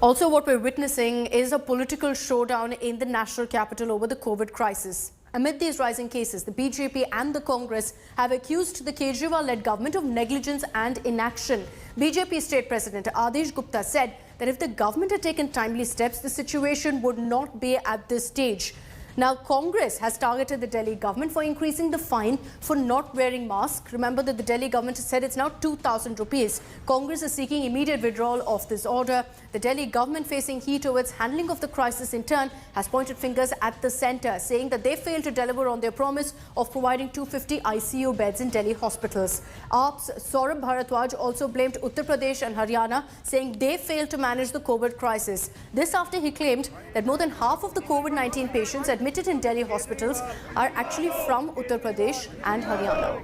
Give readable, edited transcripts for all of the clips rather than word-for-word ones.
Also, what we're witnessing is a political showdown in the national capital over the COVID crisis. Amid these rising cases, the BJP and the Congress have accused the Kejriwal-led government of negligence and inaction. BJP State President Adish Gupta said that if the government had taken timely steps, the situation would not be at this stage. Now, Congress has targeted the Delhi government for increasing the fine for not wearing masks. Remember that the Delhi government has said it's now 2,000 rupees. Congress is seeking immediate withdrawal of this order. The Delhi government, facing heat over its handling of the crisis in turn, has pointed fingers at the centre, saying that they failed to deliver on their promise of providing 250 ICU beds in Delhi hospitals. AAP's Saurabh Bharadwaj also blamed Uttar Pradesh and Haryana, saying they failed to manage the COVID crisis. This after he claimed that more than half of the COVID-19 patients admitted in Delhi hospitals are actually from Uttar Pradesh and Haryana.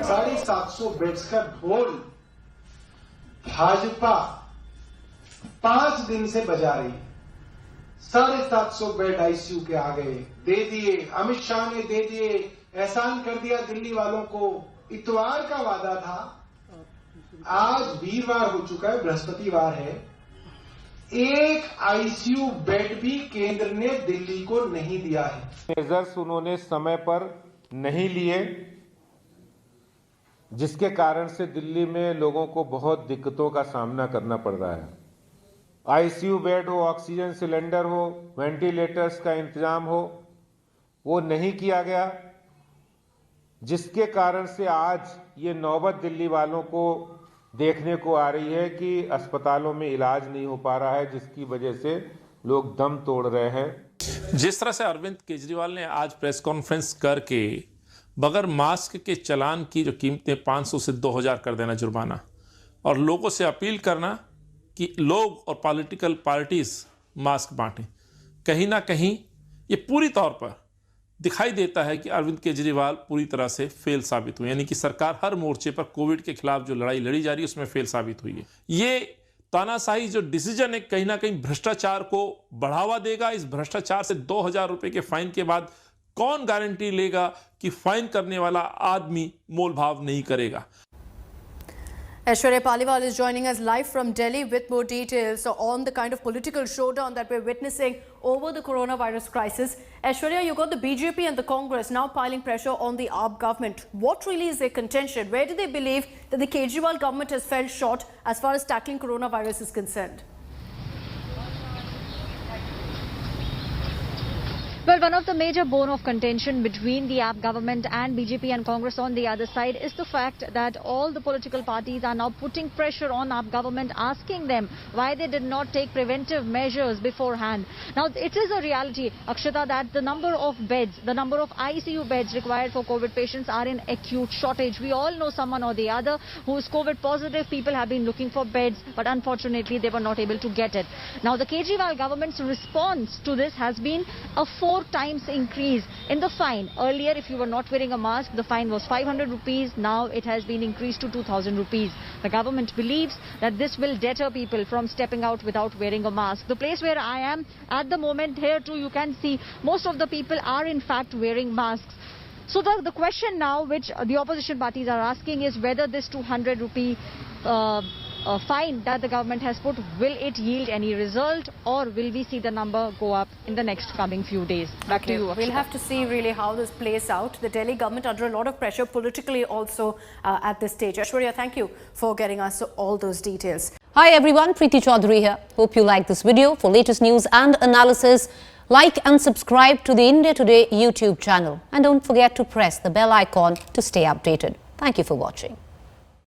750 beds का ढोल भाजपा 5 दिन से बजा रही है। 750 bed ICU के आ गए, दे दिए, अमित शाह ने दे दिए, एहसान कर दिया दिल्ली वालों को। इतवार का वादा था, आज वीरवार हो चुका है, बृहस्पतिवार है। एक आईसीयू बेड भी केंद्र ने दिल्ली को नहीं दिया है। मेजर्स उन्होंने समय पर नहीं लिए, जिसके कारण से दिल्ली में लोगों को बहुत दिक्कतों का सामना करना पड़ रहा है। आईसीयू बेड हो, ऑक्सीजन सिलेंडर हो, वेंटिलेटर्स का इंतजाम हो, वो नहीं किया गया, जिसके कारण से आज ये नौबत दिल्ली वालों को देखने को आ रही है कि अस्पतालों में इलाज नहीं हो पा रहा है, जिसकी वजह से लोग दम तोड़ रहे हैं। जिस तरह से अरविंद केजरीवाल ने आज प्रेस कॉन्फ्रेंस करके बगैर मास्क के चालान की जो कीमतें 500 से 2000 कर देना जुर्माना, और लोगों से अपील करना कि लोग और पॉलिटिकल पार्टीज मास्क बांटें, कहीं ना कहीं ये पूरी तौर पर दिखाई देता है कि अरविंद केजरीवाल पूरी तरह से फेल साबित हुए। यानी कि सरकार हर मोर्चे पर कोविड के खिलाफ जो लड़ाई लड़ी जा रही है उसमें फेल साबित हुई है। ये तानाशाही जो डिसीजन है कहीं ना कहीं भ्रष्टाचार को बढ़ावा देगा। इस भ्रष्टाचार से 2000 रुपए के फाइन के बाद कौन गारंटी लेगा कि फाइन करने वाला आदमी मोल भाव नहीं करेगा। Aishwarya Paliwal is joining us live from Delhi with more details on the kind of political showdown that we're witnessing over the coronavirus crisis. Aishwarya, you got the BJP and the Congress now piling pressure on the AAP government. What really is their contention? Where do they believe that the Kejriwal government has fell short as far as tackling coronavirus is concerned? Well, one of the major bone of contention between the AAP government and BJP and Congress on the other side is the fact that all the political parties are now putting pressure on AAP government, asking them why they did not take preventive measures beforehand. Now, it is a reality, Akshata, that the number of beds, the number of ICU beds required for COVID patients are in acute shortage. We all know someone or the other who is COVID positive. People have been looking for beds, but unfortunately they were not able to get it. Now, the Kejriwal government's response to this has been a 4 times increase in the fine. Earlier, if you were not wearing a mask, the fine was 500 rupees. Now it has been increased to 2000 rupees. The government believes that this will deter people from stepping out without wearing a mask. The place where I am at the moment, here too, you can see most of the people are in fact wearing masks. So the question now which the opposition parties are asking is whether this 200 rupee fine that the government has put, will it yield any result, or will we see the number go up in the next coming few days? Back to you, Akshita. We'll have to see really how this plays out. The Delhi government under a lot of pressure politically also at this stage. Aishwarya, thank you for getting us all those details. Hi everyone, Preeti Chaudhary here. Hope you like this video. For latest news and analysis, like and subscribe to the India Today YouTube channel. And don't forget to press the bell icon to stay updated. Thank you for watching.